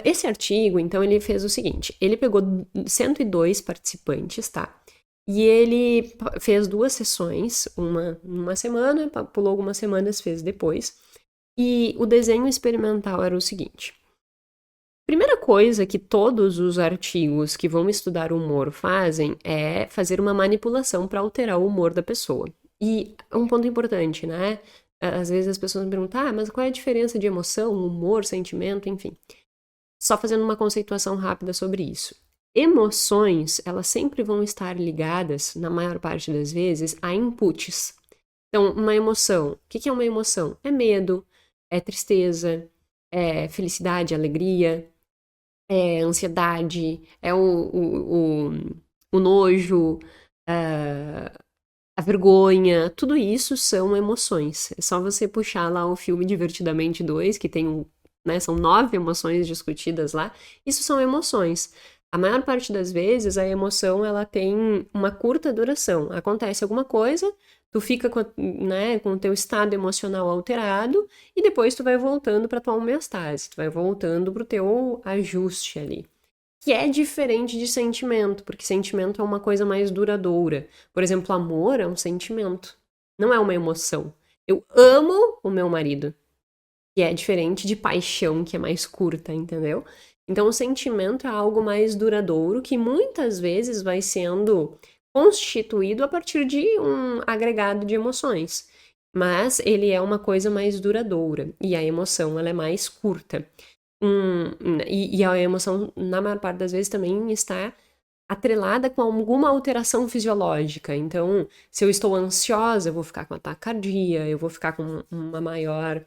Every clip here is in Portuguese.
Esse artigo, então, ele fez o seguinte: ele pegou 102 participantes, tá? E ele fez 2 sessões, uma semana, pulou algumas semanas, fez depois. E o desenho experimental era o seguinte: primeira coisa que todos os artigos que vão estudar humor fazem é fazer uma manipulação para alterar o humor da pessoa. E um ponto importante, né? Às vezes as pessoas me perguntam, mas qual é a diferença de emoção, humor, sentimento, enfim. Só fazendo uma conceituação rápida sobre isso. Emoções, elas sempre vão estar ligadas, na maior parte das vezes, a inputs. Então, uma emoção. O que é uma emoção? É medo, é tristeza, é felicidade, alegria, é ansiedade, é o nojo, a vergonha. Tudo isso são emoções. É só você puxar lá o filme Divertidamente 2, que tem né, são 9 emoções discutidas lá. Isso são emoções. A maior parte das vezes, a emoção ela tem uma curta duração. Acontece alguma coisa, tu fica né, com o teu estado emocional alterado e depois tu vai voltando para tua homeostase, tu vai voltando para o teu ajuste ali. Que é diferente de sentimento, porque sentimento é uma coisa mais duradoura. Por exemplo, amor é um sentimento, não é uma emoção. Eu amo o meu marido, que é diferente de paixão, que é mais curta, entendeu? Então, o sentimento é algo mais duradouro que muitas vezes vai sendo constituído a partir de um agregado de emoções. Mas ele é uma coisa mais duradoura e a emoção ela é mais curta. E a emoção, na maior parte das vezes, também está atrelada com alguma alteração fisiológica. Então, se eu estou ansiosa, eu vou ficar com ataque cardíaco, eu vou ficar com uma maior.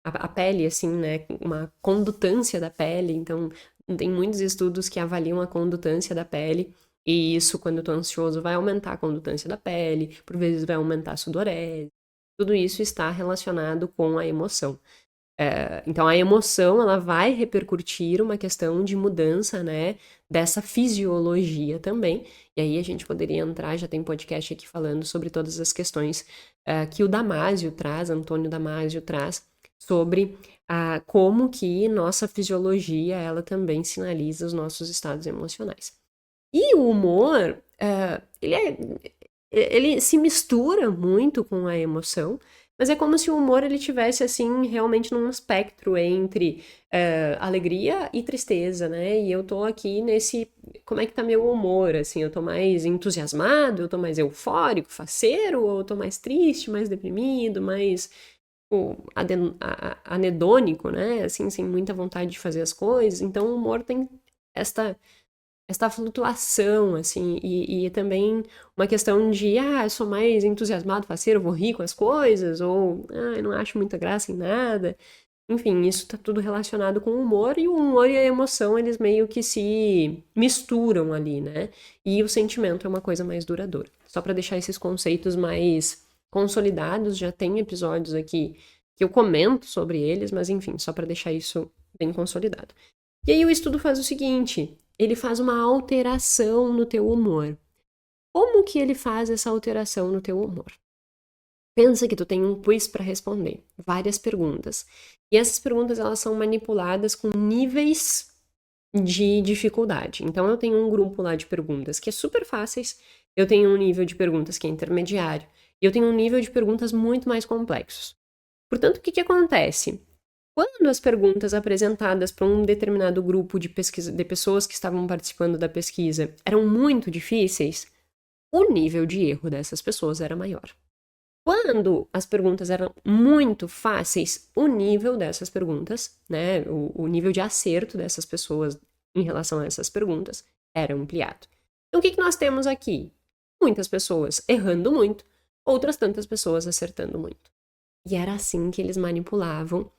A pele, assim, né? Uma condutância da pele. Então, tem muitos estudos que avaliam a condutância da pele. E isso, quando eu estou ansioso, vai aumentar a condutância da pele, por vezes vai aumentar a sudorese. Tudo isso está relacionado com a emoção. Então a emoção ela vai repercutir uma questão de mudança, né, dessa fisiologia também. E aí a gente poderia entrar, já tem podcast aqui falando sobre todas as questões que o Damásio traz, Antônio Damásio traz, sobre como que nossa fisiologia ela também sinaliza os nossos estados emocionais. E o humor, ele se mistura muito com a emoção, mas é como se o humor ele tivesse assim realmente num espectro entre alegria e tristeza, né? E eu tô aqui nesse, como é que tá meu humor, assim, eu tô mais entusiasmado, eu tô mais eufórico, faceiro, ou eu tô mais triste, mais deprimido, mais anedônico, né? Assim, sem muita vontade de fazer as coisas. Então o humor tem esta flutuação, assim, e também uma questão de, eu sou mais entusiasmado, faceiro, vou rir com as coisas, ou, eu não acho muita graça em nada. Enfim, isso tá tudo relacionado com o humor, e o humor e a emoção, eles meio que se misturam ali, né? E o sentimento é uma coisa mais duradoura. Só para deixar esses conceitos mais consolidados, já tem episódios aqui que eu comento sobre eles, mas enfim, só para deixar isso bem consolidado. E aí o estudo faz o seguinte, ele faz uma alteração no teu humor. Como que ele faz essa alteração no teu humor? Pensa que tu tem um quiz para responder, várias perguntas. E essas perguntas elas são manipuladas com níveis de dificuldade. Então eu tenho um grupo lá de perguntas que é super fáceis, eu tenho um nível de perguntas que é intermediário, e eu tenho um nível de perguntas muito mais complexos. Portanto, o que que acontece? Quando as perguntas apresentadas para um determinado grupo de pesquisa, de pessoas que estavam participando da pesquisa eram muito difíceis, o nível de erro dessas pessoas era maior. Quando as perguntas eram muito fáceis, o nível dessas perguntas, né, o nível de acerto dessas pessoas em relação a essas perguntas era ampliado. Então, o que que nós temos aqui? Muitas pessoas errando muito, outras tantas pessoas acertando muito. E era assim que eles manipulavam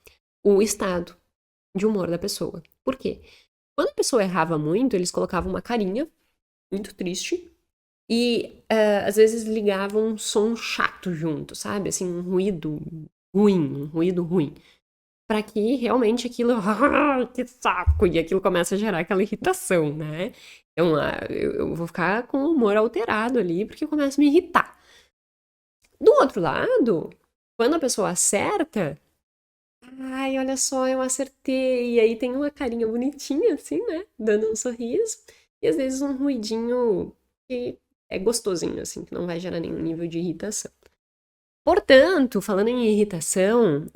o estado de humor da pessoa. Por quê? Quando a pessoa errava muito, eles colocavam uma carinha muito triste e às vezes ligavam um som chato junto, sabe? Assim, um ruído ruim. Pra que realmente aquilo, que saco, e aquilo começa a gerar aquela irritação, né? Então, eu vou ficar com o humor alterado ali, porque começa a me irritar. Do outro lado, quando a pessoa acerta, Ai, olha só, eu acertei. E aí tem uma carinha bonitinha, assim, né? Dando um sorriso. E às vezes um ruidinho que é gostosinho, assim, que não vai gerar nenhum nível de irritação. Portanto, falando em irritação,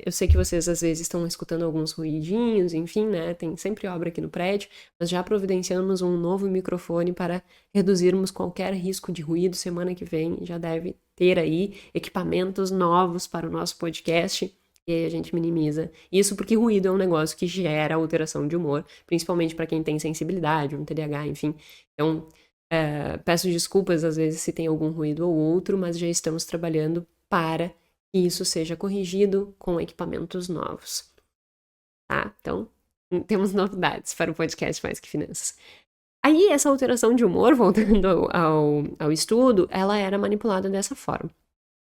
eu sei que vocês às vezes estão escutando alguns ruidinhos, enfim, né? Tem sempre obra aqui no prédio, mas já providenciamos um novo microfone para reduzirmos qualquer risco de ruído. Semana que vem já deve ter aí equipamentos novos para o nosso podcast. E aí a gente minimiza isso, porque ruído é um negócio que gera alteração de humor, principalmente para quem tem sensibilidade, um TDAH, enfim. Então, peço desculpas às vezes se tem algum ruído ou outro, mas já estamos trabalhando para que isso seja corrigido com equipamentos novos, tá? Então, temos novidades para o podcast Mais Que Finanças. Aí, essa alteração de humor, voltando ao estudo, ela era manipulada dessa forma.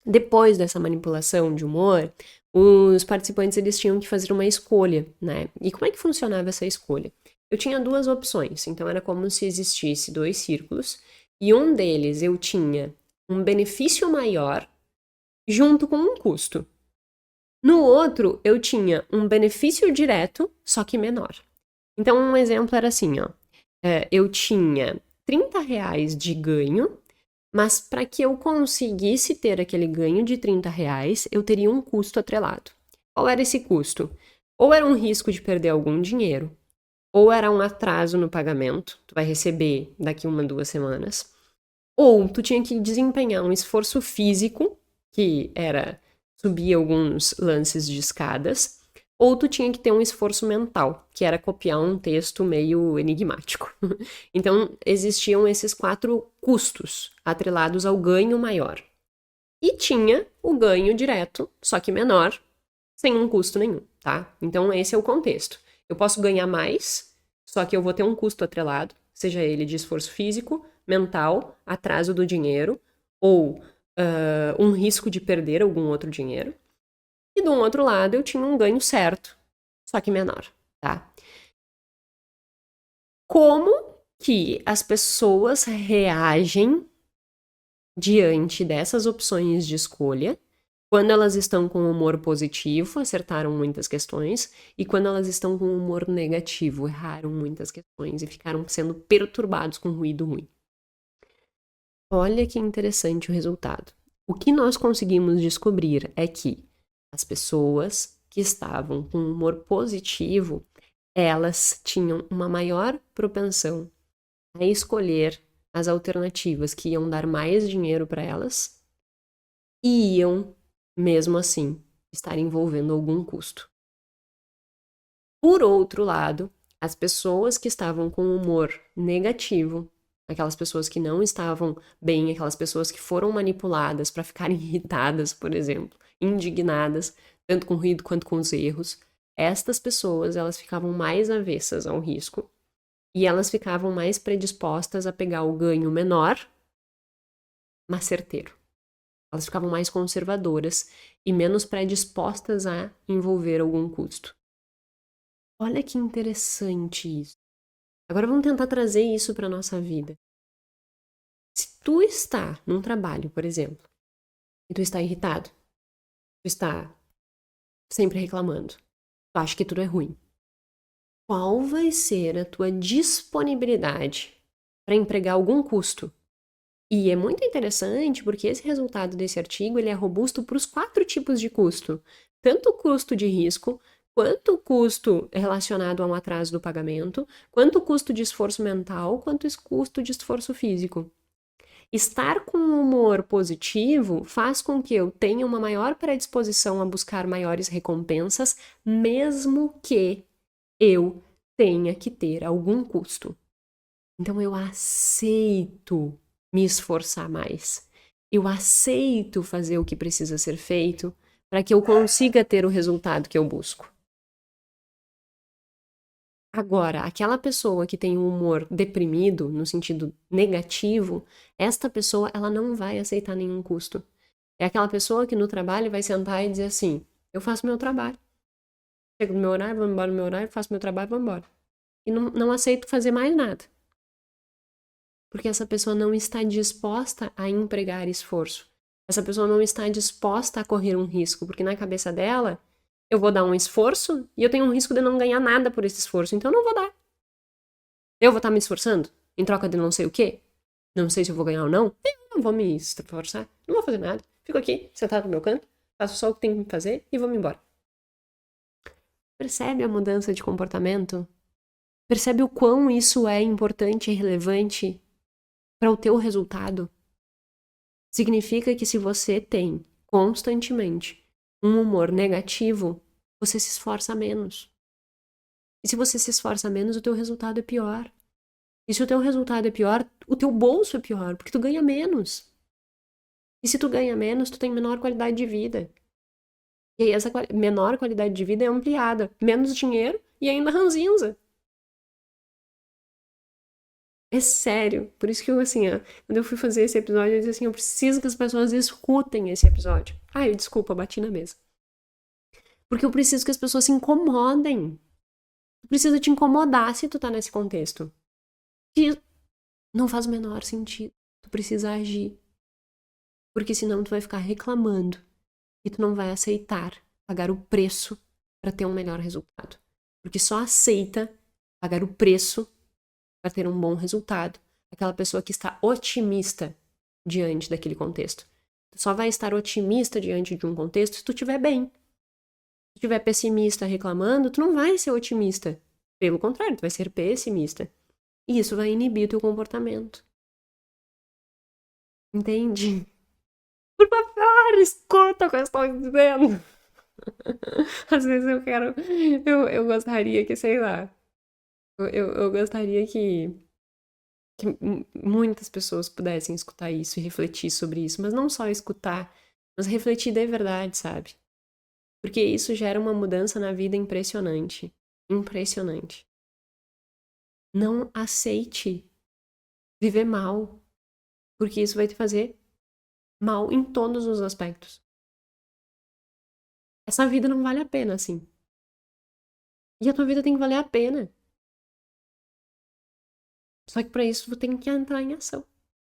Depois dessa manipulação de humor, os participantes eles tinham que fazer uma escolha, né? E como é que funcionava essa escolha? Eu tinha duas opções, então era como se existisse dois círculos, e um deles eu tinha um benefício maior junto com um custo. No outro, eu tinha um benefício direto, só que menor. Então, um exemplo era assim, ó. Eu tinha R$ 30 de ganho, mas para que eu conseguisse ter aquele ganho de R$ 30, eu teria um custo atrelado. Qual era esse custo? Ou era um risco de perder algum dinheiro, ou era um atraso no pagamento, tu vai receber daqui 1, 2 semanas, ou tu tinha que desempenhar um esforço físico, que era subir alguns lances de escadas, ou tu tinha que ter um esforço mental, que era copiar um texto meio enigmático. Então, existiam esses 4 custos atrelados ao ganho maior. E tinha o ganho direto, só que menor, sem um custo nenhum, tá? Então, esse é o contexto. Eu posso ganhar mais, só que eu vou ter um custo atrelado, seja ele de esforço físico, mental, atraso do dinheiro, ou um risco de perder algum outro dinheiro. E do outro lado, eu tinha um ganho certo, só que menor, tá? Como que as pessoas reagem diante dessas opções de escolha quando elas estão com humor positivo, acertaram muitas questões, e quando elas estão com humor negativo, erraram muitas questões e ficaram sendo perturbados com ruído ruim. Olha que interessante o resultado. O que nós conseguimos descobrir é que as pessoas que estavam com humor positivo, elas tinham uma maior propensão a escolher as alternativas que iam dar mais dinheiro para elas e iam, mesmo assim, estar envolvendo algum custo. Por outro lado, as pessoas que estavam com humor negativo, aquelas pessoas que não estavam bem, aquelas pessoas que foram manipuladas para ficarem irritadas, por exemplo, indignadas, tanto com o ruído quanto com os erros, estas pessoas elas ficavam mais avessas ao risco e elas ficavam mais predispostas a pegar o ganho menor, mas certeiro. Elas ficavam mais conservadoras e menos predispostas a envolver algum custo. Olha que interessante isso. Agora vamos tentar trazer isso para nossa vida. Se tu está num trabalho, por exemplo, e tu está irritado, tu está sempre reclamando, tu acha que tudo é ruim, qual vai ser a tua disponibilidade para empregar algum custo? E é muito interessante porque esse resultado desse artigo ele é robusto para os 4 tipos de custo. Tanto o custo de risco, quanto o custo relacionado a um atraso do pagamento, quanto o custo de esforço mental, quanto o custo de esforço físico. Estar com um humor positivo faz com que eu tenha uma maior predisposição a buscar maiores recompensas, mesmo que eu tenha que ter algum custo. Então eu aceito me esforçar mais. Eu aceito fazer o que precisa ser feito para que eu consiga ter o resultado que eu busco. Agora, aquela pessoa que tem um humor deprimido, no sentido negativo, esta pessoa ela não vai aceitar nenhum custo. É aquela pessoa que no trabalho vai sentar e dizer assim: eu faço meu trabalho. Chego no meu horário, vou embora no meu horário, faço meu trabalho, vou embora. E não aceito fazer mais nada. Porque essa pessoa não está disposta a empregar esforço. Essa pessoa não está disposta a correr um risco, porque na cabeça dela, Eu vou dar um esforço e eu tenho um risco de não ganhar nada por esse esforço, então eu não vou dar. Eu vou estar me esforçando em troca de não sei o quê? Não sei se eu vou ganhar ou não. Eu não vou me esforçar, não vou fazer nada. Fico aqui, sentado no meu canto, faço só o que tem que fazer e vou me embora. Percebe a mudança de comportamento? Percebe o quão isso é importante e relevante para o teu resultado? Significa que se você tem constantemente um humor negativo, você se esforça menos. E se você se esforça menos, o teu resultado é pior. E se o teu resultado é pior, o teu bolso é pior, porque tu ganha menos. E se tu ganha menos, tu tem menor qualidade de vida. E aí essa menor qualidade de vida é ampliada. Menos dinheiro e ainda ranzinza. É sério. Por isso que eu, assim, ó, quando eu fui fazer esse episódio, eu disse assim, eu preciso que as pessoas escutem esse episódio. Ai, desculpa, bati na mesa. Porque eu preciso que as pessoas se incomodem. Tu precisa te incomodar se tu tá nesse contexto. Que não faz o menor sentido. Tu precisa agir. Porque senão tu vai ficar reclamando e tu não vai aceitar pagar o preço para ter um melhor resultado. Porque só aceita pagar o preço para ter um bom resultado aquela pessoa que está otimista diante daquele contexto. Tu só vai estar otimista diante de um contexto se tu estiver bem. Se tu estiver pessimista reclamando, tu não vai ser otimista. Pelo contrário, tu vai ser pessimista. E isso vai inibir o teu comportamento. Entende? Por favor, escuta o que eu estou dizendo. Às vezes eu quero. Eu gostaria que, sei lá. Eu gostaria que muitas pessoas pudessem escutar isso e refletir sobre isso. Mas não só escutar, mas refletir de verdade, sabe? Porque isso gera uma mudança na vida impressionante. Impressionante. Não aceite viver mal. Porque isso vai te fazer mal em todos os aspectos. Essa vida não vale a pena, assim. E a tua vida tem que valer a pena. Só que para isso tu tem que entrar em ação.